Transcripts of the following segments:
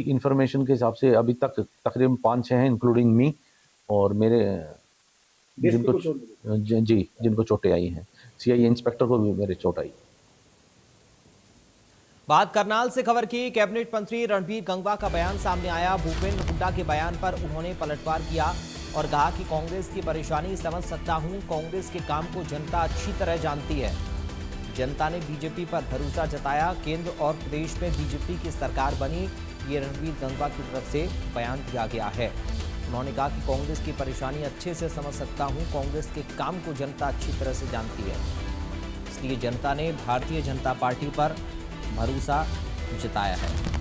Information के हिसाब से अभी तक तकरीबन 5-6 हैं इंक्लूडिंग मी, और मेरे जिनको चोटें आई हैं। सीआई इंस्पेक्टर को भी मेरे चोट आई। बात करनाल से खबर की। कैबिनेट मंत्री रणबीर गंगवा का बयान सामने आया। भूपेंद्र हुड्डा के बयान पर उन्होंने पलटवार किया और कहा कि कांग्रेस की परेशानी समझ सकता हूं, कांग्रेस के काम को जनता अच्छी तरह जानती है। जनता ने बीजेपी पर भरोसा जताया, केंद्र और प्रदेश में बीजेपी की सरकार बनी। ये रणबीर गंगवा की तरफ से बयान दिया गया है। उन्होंने कहा कि कांग्रेस की परेशानी अच्छे से समझ सकता हूं, कांग्रेस के काम को जनता अच्छी तरह से जानती है, इसलिए जनता ने भारतीय जनता पार्टी पर भरोसा जताया है।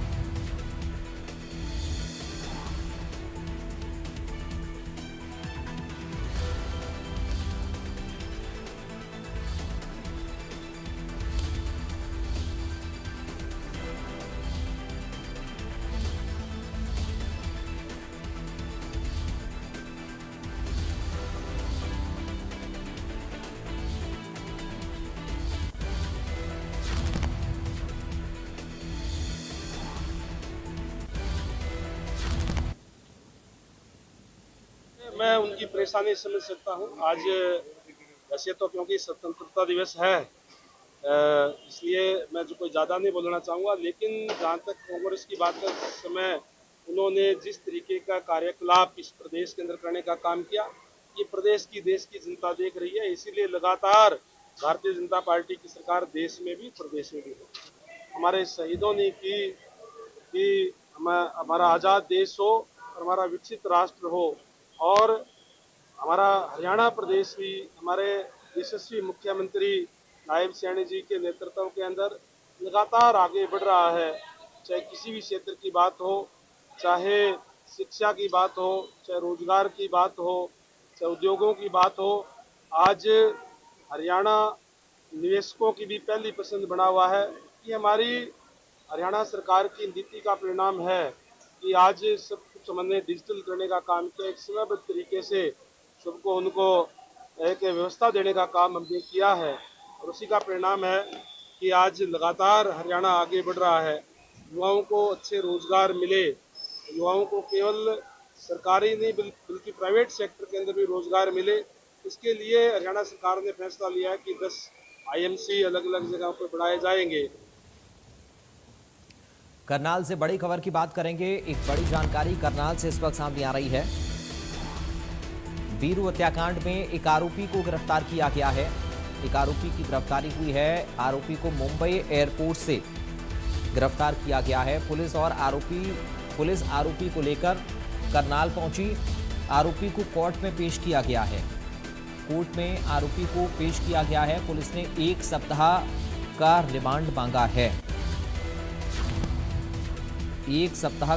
मैं उनकी परेशानी समझ सकता हूं। आज वैसे तो क्योंकि स्वतंत्रता दिवस है, इसलिए मैं जो कोई ज़्यादा नहीं बोलना चाहूँगा, लेकिन जहाँ तक कांग्रेस की बात है, उस समय उन्होंने जिस तरीके का कार्यकलाप इस प्रदेश के अंदर करने का काम किया, ये प्रदेश की देश की जनता देख रही है। इसीलिए लगातार भारतीय जनता पार्टी की सरकार देश में भी प्रदेश में भी है। हमारे शहीदों ने की कि हमारा आज़ाद देश हो और हमारा विकसित राष्ट्र हो, और हमारा हरियाणा प्रदेश भी हमारे यशस्वी मुख्यमंत्री नायब सैनी जी के नेतृत्व के अंदर लगातार आगे बढ़ रहा है। चाहे किसी भी क्षेत्र की बात हो, चाहे शिक्षा की बात हो, चाहे रोजगार की बात हो, चाहे उद्योगों की बात हो, आज हरियाणा निवेशकों की भी पहली पसंद बना हुआ है। कि हमारी हरियाणा सरकार की नीति का परिणाम है कि आज सब कुछ हमने डिजिटल करने का काम किया, एक समयबद्ध तरीके से सबको उनको एक व्यवस्था देने का काम हमने किया है, और उसी का परिणाम है कि आज लगातार हरियाणा आगे बढ़ रहा है। युवाओं को अच्छे रोजगार मिले, युवाओं को केवल सरकारी नहीं बल्कि प्राइवेट सेक्टर के अंदर भी रोजगार मिले। इसके लिए हरियाणा सरकार ने फैसला लिया है कि 10 आईएमसी अलग अलग जगहों पर बढ़ाए जाएंगे। करनाल से बड़ी खबर की बात करेंगे। एक बड़ी जानकारी करनाल से इस वक्त सामने आ रही है। बीरू हत्याकांड में एक आरोपी को गिरफ्तार किया गया है। एक आरोपी की गिरफ्तारी हुई है। आरोपी को मुंबई एयरपोर्ट से गिरफ्तार किया गया है। पुलिस आरोपी को लेकर करनाल पहुंची। आरोपी को कोर्ट में पेश किया गया है। कोर्ट में आरोपी को पेश किया गया है। पुलिस ने 1 सप्ताह का रिमांड मांगा है। 1 सप्ताह